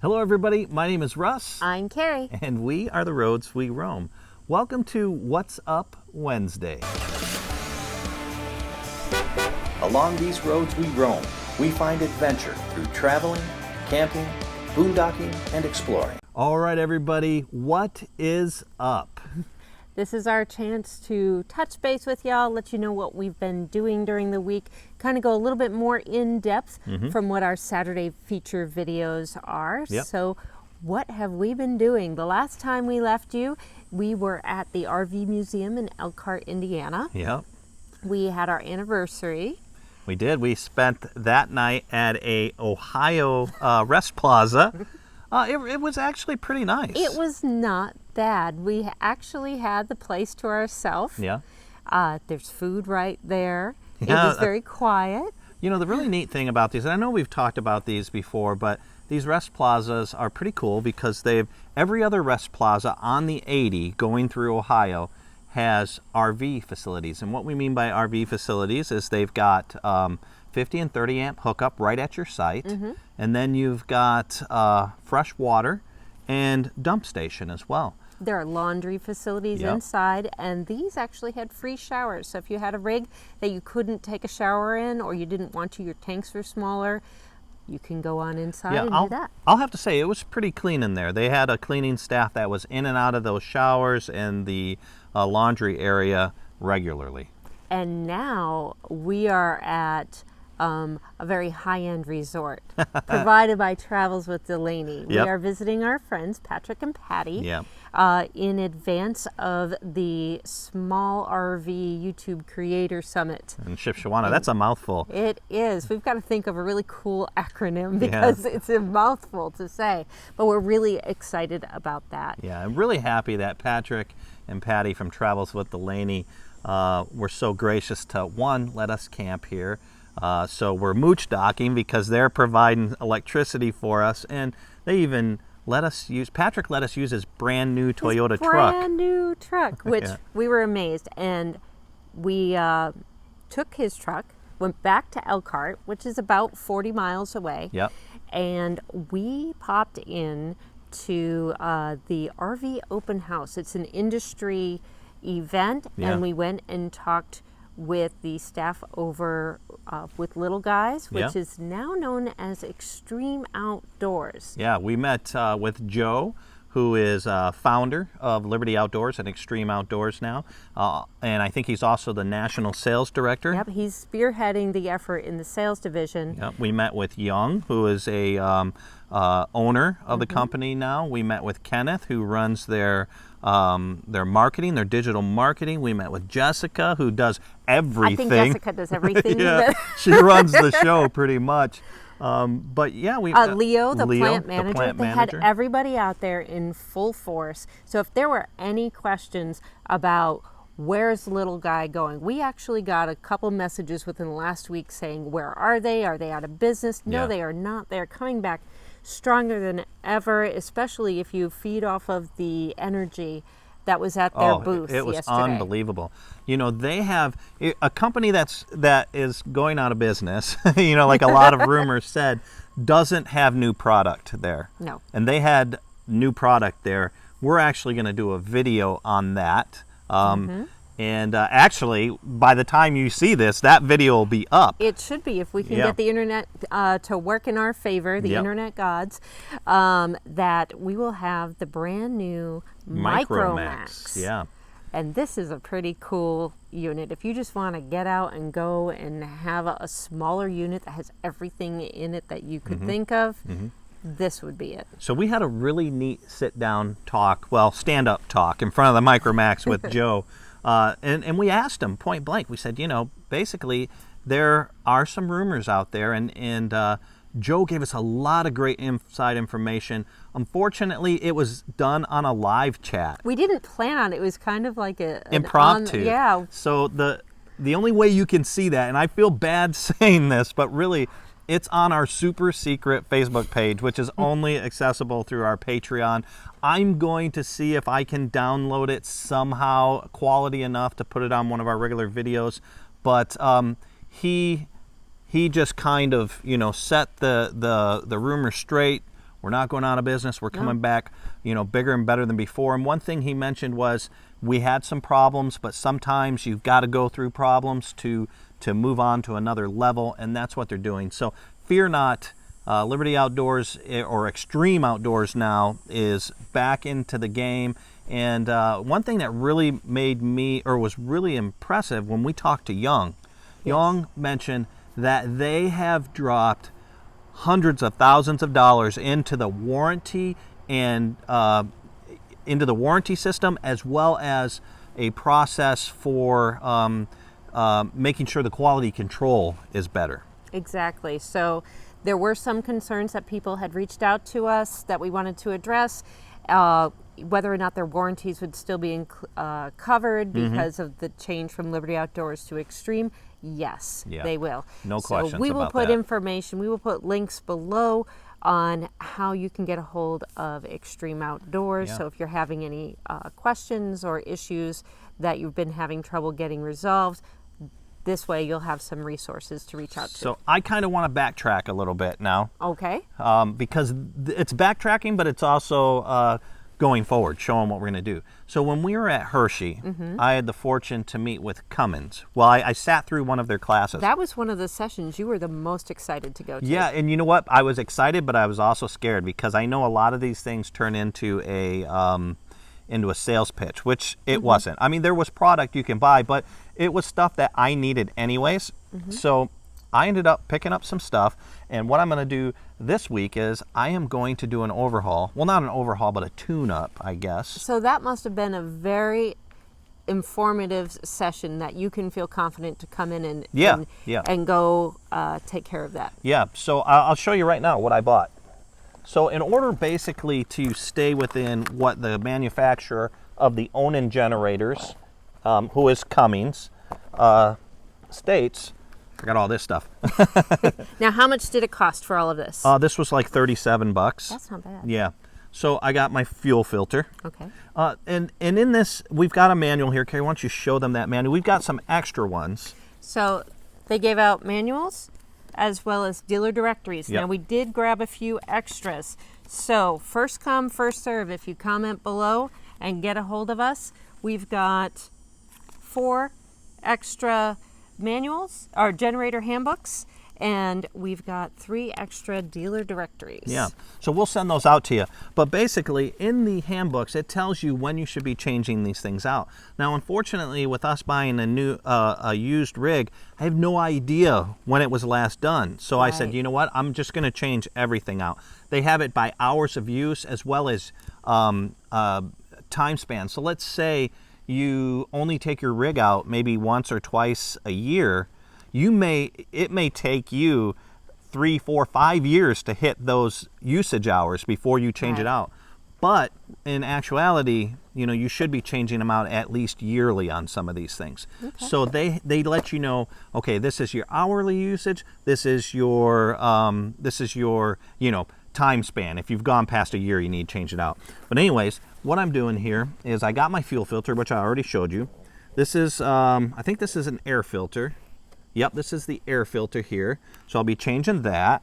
Hello everybody, my name is Russ. I'm Kerry. And we are the Roads We Roam. Welcome to What's Up Wednesday. Along these roads we roam, we find adventure through traveling, camping, boondocking, and exploring. All right everybody, what is up? This is our chance to touch base with y'all, let you know what we've been doing during the week, kind of go a little bit more in depth from what our Saturday feature videos are. Yep. So what have we been doing? The last time we left you, we were at the RV Museum in Elkhart, Indiana. Yep. We had our anniversary. We did. We spent that night at a Ohio rest plaza. It was actually pretty nice. It was not bad. We actually had the place to ourselves. Yeah. There's food right there. Yeah, It was very quiet. You know, the really neat thing about these, and I know we've talked about these before, but these rest plazas are pretty cool because every other rest plaza on the 80 going through Ohio has RV facilities. And what we mean by RV facilities is they've got 50 and 30 amp hookup right at your site. And then you've got fresh water and dump station as well. There are laundry facilities Yep. inside, and these actually had free showers. So if you had a rig that you couldn't take a shower in, or you didn't want to, your tanks were smaller, you can go on inside and do that. I'll have to say it was pretty clean in there. They had a cleaning staff that was in and out of those showers and the laundry area regularly. And now we are at a very high-end resort provided by Travels with Delaney. We Yep. are visiting our friends Patrick and Patty Yep. in advance of the Small RV YouTube Creator Summit. And Shipshawana, that's a mouthful. It is. We've got to think of a really cool acronym because it's a mouthful to say, but we're really excited about that. Yeah, I'm really happy that Patrick and Patty from Travels with Delaney were so gracious to, one, let us camp here. So we're mooch docking because they're providing electricity for us, and they even Patrick let us use his brand new Toyota truck. Brand new truck, which Yeah. we were amazed. And we took his truck, went back to Elkhart, which is about 40 miles away. Yep. And we popped in to the RV Open House. It's an industry event, Yeah. and we went and talked with the staff over with Little Guys, which Yeah. is now known as Xtreme Outdoors. Yeah, we met with Joe, who is founder of Liberty Outdoors and Xtreme Outdoors now, and I think he's also the national sales director. Yep, he's spearheading the effort in the sales division. Yep. We met with Young, who is a owner of the company now. We met with Kenneth, who runs their marketing, their digital marketing. We met with Jessica, who does everything. I think Jessica does everything. Yeah, she runs the show pretty much. But yeah, we Leo, the plant manager, plant they manager. had everybody out there in full force. So if there were any questions about where's Little Guy going, we actually got a couple messages within the last week saying, where are they? Are they out of business? No, Yeah. they are not. They're coming back stronger than ever, especially if you feed off of the energy that was at their booth it was yesterday. unbelievable. You know, they have a company that is going out of business, you know, like a lot of rumors said, doesn't have new product there. No. And they had new product there. We're actually going to do a video on that. And actually, by the time you see this, that video will be up. It should be, if we can Yeah. get the internet to work in our favor, the Yep. internet gods, that we will have the brand new Micromax. Yeah. And this is a pretty cool unit. If you just want to get out and go and have a smaller unit that has everything in it that you could think of, this would be it. So we had a really neat sit-down talk, stand-up talk in front of the Micromax with Joe. And we asked him point blank. We said, you know, basically there are some rumors out there, and Joe gave us a lot of great inside information. Unfortunately, it was done on a live chat. We didn't plan on it. It was kind of like an Impromptu. yeah. So the only way you can see that, and I feel bad saying this, but really, it's on our super secret Facebook page, which is only accessible through our Patreon. I'm going to see if I can download it somehow, quality enough to put it on one of our regular videos. But he just kind of, you know, set the rumor straight. We're not going out of business. We're coming back, bigger and better than before. And one thing he mentioned was we had some problems, but sometimes you've got to go through problems to move on to another level, and that's what they're doing. So fear not. Liberty Outdoors, or Xtreme Outdoors now, is back into the game. And one thing that really made me, or was really impressive when we talked to Young, Young mentioned that they have dropped hundreds of thousands of dollars into the warranty and into the warranty system, as well as a process for making sure the quality control is better. Exactly. So there were some concerns that people had reached out to us that we wanted to address, whether or not their warranties would still be covered because of the change from Liberty Outdoors to Xtreme. Yes, they will. No questions So we will about put that. information, we will put links below on how you can get a hold of Xtreme Outdoors. Yeah. So if you're having any questions or issues that you've been having trouble getting resolved, this way you'll have some resources to reach out to. So I kind of want to backtrack a little bit now, Okay. because it's backtracking, but it's also going forward, showing what we're going to do. So when we were at Hershey, I had the fortune to meet with Cummins. Well, I sat through one of their classes. That was one of the sessions you were the most excited to go to. Yeah, and you know what? I was excited, but I was also scared, because I know a lot of these things turn into a sales pitch, which it wasn't. I mean, there was product you can buy, but it was stuff that I needed anyways. So I ended up picking up some stuff, and what I'm going to do this week is I am going to do an overhaul. Well, not an overhaul, but a tune-up, I guess. So that must have been a very informative session that you can feel confident to come in and go take care of that. Yeah, so I'll show you right now what I bought. So in order basically to stay within what the manufacturer of the Onan generators, who is Cummins, states, I got all this stuff. Now, how much did it cost for all of this? This was like $37. That's not bad. Yeah. So I got my fuel filter. Okay. And in this, we've got a manual here. Carrie, why don't you show them that manual? We've got some extra ones. So they gave out manuals as well as dealer directories. Yep. Now, we did grab a few extras. So first come, first serve. If you comment below and get a hold of us, we've got 4 extra manuals, or generator handbooks, and we've got 3 extra dealer directories. Yeah, so we'll send those out to you. But basically, in the handbooks, it tells you when you should be changing these things out. Now, unfortunately, with us buying a used rig, I have no idea when it was last done. So I said, you know what? I'm just going to change everything out. They have it by hours of use as well as time span. So let's say you only take your rig out maybe once or twice a year. It may take you 3, 4, 5 years to hit those usage hours before you change it out. But in actuality, you should be changing them out at least yearly on some of these things. Okay. So they let you know, okay, this is your hourly usage, this is your time span. If you've gone past a year, you need to change it out. But anyways, what I'm doing here is I got my fuel filter, which I already showed you. This is, I think this is an air filter. Yep, this is the air filter here. So I'll be changing that.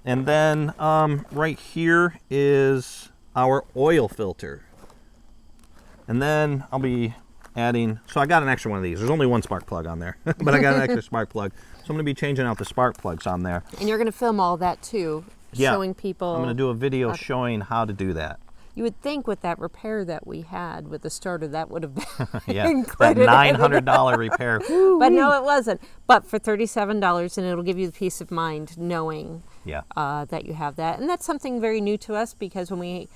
And then right here is our oil filter. And then I'll be adding, so I got an extra one of these. There's only one spark plug on there, but I got an extra spark plug. So I'm going to be changing out the spark plugs on there. And you're going to film all that too, showing people. I'm going to do a video showing how to do that. You would think with that repair that we had with the starter, that would have been Yeah, that included. $900 repair. But no, it wasn't. But for $37, and it'll give you the peace of mind knowing that you have that. And that's something very new to us, because when we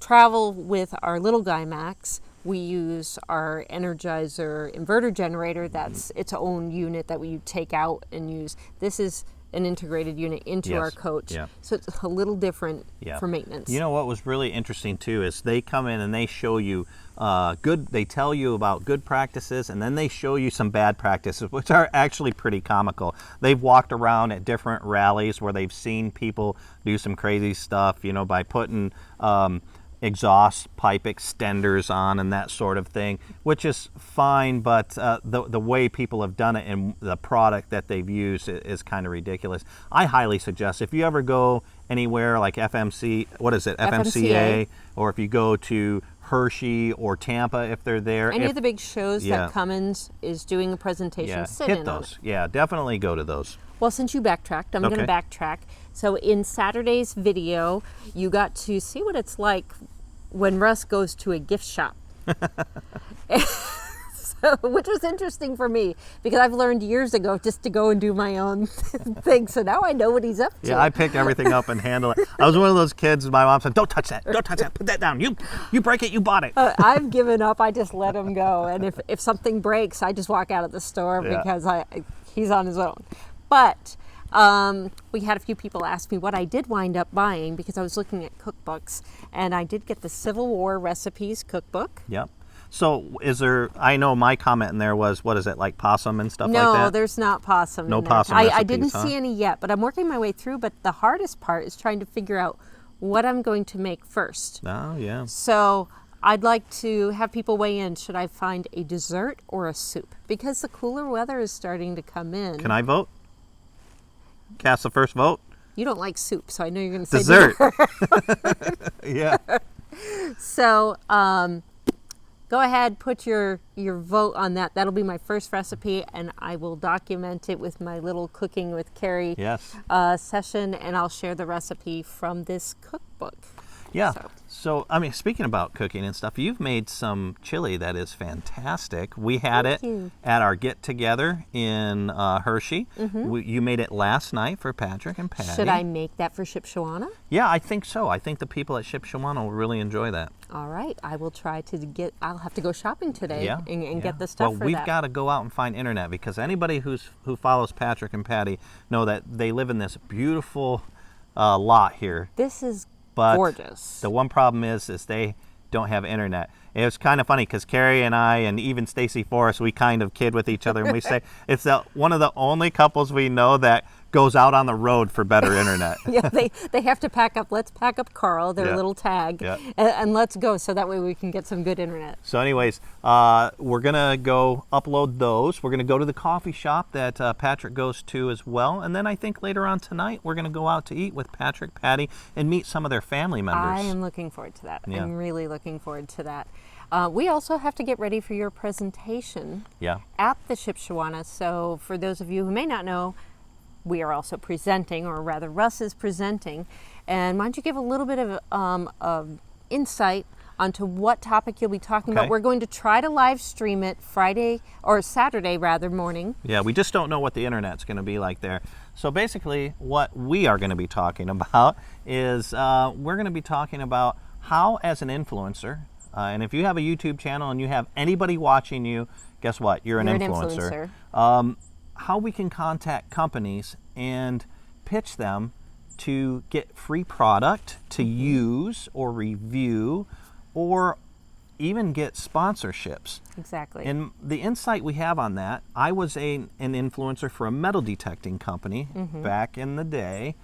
travel with our little guy Max, we use our Energizer inverter generator. That's its own unit that we take out and use. This is an integrated unit into our coach. Yeah. So it's a little different for maintenance. You know what was really interesting too is they come in and they show you they tell you about good practices, and then they show you some bad practices, which are actually pretty comical. They've walked around at different rallies where they've seen people do some crazy stuff, by putting exhaust pipe extenders on and that sort of thing, which is fine, but the way people have done it and the product that they've used is kind of ridiculous. I highly suggest, if you ever go anywhere like FMCA, or if you go to Hershey or Tampa, if they're there. Any of the big shows that Cummins is doing a presentation, sit hit in those. on it. Yeah, definitely go to those. Well, since you backtracked, I'm going to backtrack. So in Saturday's video, you got to see what it's like when Russ goes to a gift shop. Which was interesting for me because I've learned years ago just to go and do my own thing. So now I know what he's up to. Yeah, I picked everything up and handle it. I was one of those kids, my mom said, don't touch that, put that down. You break it, you bought it. I've given up, I just let him go. And if something breaks, I just walk out of the store because he's on his own. But we had a few people ask me what I did wind up buying because I was looking at cookbooks, and I did get the Civil War Recipes cookbook. Yep. So I know my comment in there was, what is it, like possum and stuff like that? No, there's not possum in there. Possum recipes, I didn't see any yet, but I'm working my way through. But the hardest part is trying to figure out what I'm going to make first. Oh, yeah. So I'd like to have people weigh in. Should I find a dessert or a soup? Because the cooler weather is starting to come in. Can I vote? Cast the first vote? You don't like soup, so I know you're going to say dessert. Yeah. So go ahead, put your vote on that. That'll be my first recipe, and I will document it with my little Cooking with Kerry session, and I'll share the recipe from this cookbook. Yeah. So, I mean, speaking about cooking and stuff, you've made some chili that is fantastic. We had it at our get-together in Hershey. You made it last night for Patrick and Patty. Should I make that for Shipshawana? Yeah, I think so. I think the people at Shipshawana will really enjoy that. All right. I will try to I'll have to go shopping today and get the stuff for that. Well, we've got to go out and find internet because anybody who follows Patrick and Patty know that they live in this beautiful lot here. This is But gorgeous. The one problem is they don't have internet. It was kind of funny because Carrie and I and even Stacy Forrest, we kind of kid with each other and we say it's one of the only couples we know that goes out on the road for better internet. Yeah, they have to pack up. Let's pack up Carl, their little tag, and let's go so that way we can get some good internet. So anyways, we're going to go upload those. We're going to go to the coffee shop that Patrick goes to as well. And then I think later on tonight, we're going to go out to eat with Patrick, Patty, and meet some of their family members. I am looking forward to that. Yeah. I'm really looking forward to that. We also have to get ready for your presentation at the Shipshawana. So for those of you who may not know, we are also presenting, or rather Russ is presenting. And why don't you give a little bit of insight onto what topic you'll be talking about. We're going to try to live stream it Saturday morning. Yeah, we just don't know what the internet's going to be like there. So basically what we are going to be talking about is we're going to be talking about how, as an influencer, and if you have a YouTube channel and you have anybody watching you, guess what? You're an influencer. How we can contact companies and pitch them to get free product to use or review or even get sponsorships. Exactly. And the insight we have on that, I was an influencer for a metal detecting company back in the day.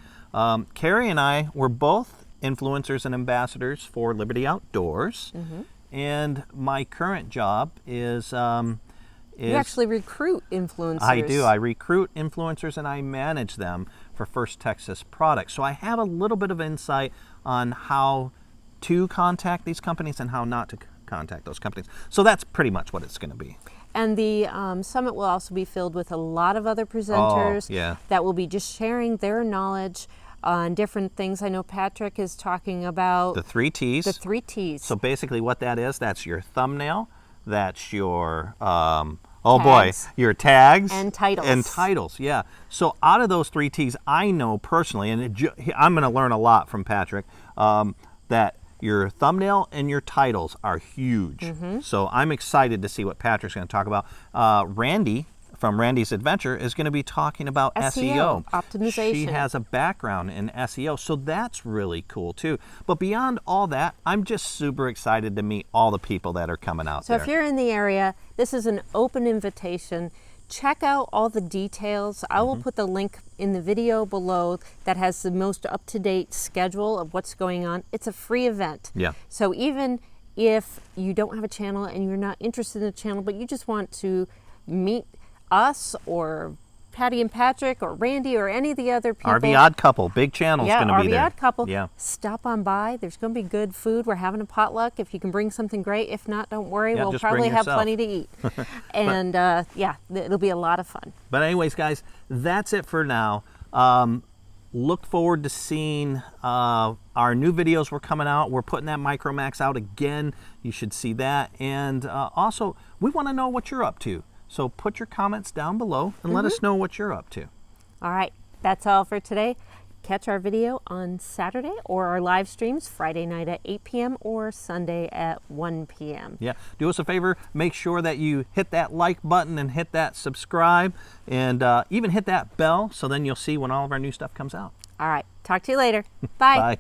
Carrie and I were both influencers and ambassadors for Liberty Outdoors. And my current job is you actually recruit influencers. I do. I recruit influencers and I manage them for First Texas Products. So I have a little bit of insight on how to contact these companies and how not to contact those companies. So that's pretty much what it's going to be. And the summit will also be filled with a lot of other presenters that will be just sharing their knowledge on different things. I know Patrick is talking about the 3 T's. The 3 T's. So basically what that is, that's your thumbnail, that's your your tags and titles. Yeah. So out of those 3 T's, I know personally, and I'm going to learn a lot from Patrick, that your thumbnail and your titles are huge. So I'm excited to see what Patrick's going to talk about. Randy from Randy's Adventure is going to be talking about SEO optimization. She has a background in SEO, so that's really cool too. But beyond all that, I'm just super excited to meet all the people that are coming out there. So if you're in the area, this is an open invitation. Check out all the details. I will put the link in the video below that has the most up-to-date schedule of what's going on. It's a free event. Yeah. So even if you don't have a channel and you're not interested in a channel, but you just want to meet us or Patty and Patrick or Randy or any of the other people. RV Odd Couple, big channel's Yeah, going to be RV there. Odd Couple. Yeah. Stop on by. There's going to be good food. We're having a potluck. If you can bring something great. If not, don't worry. Yeah, We'll just probably bring have yourself. plenty to eat. And yeah, it'll be a lot of fun. But anyways, guys, that's it for now. Look forward to seeing our new videos we're coming out. We're putting that Micromax out again. You should see that. And also, we want to know what you're up to. So put your comments down below and let us know what you're up to. All right, that's all for today. Catch our video on Saturday or our live streams Friday night at 8 p.m. or Sunday at 1 p.m. Yeah, do us a favor, make sure that you hit that like button and hit that subscribe and even hit that bell so then you'll see when all of our new stuff comes out. All right, talk to you later. Bye. Bye.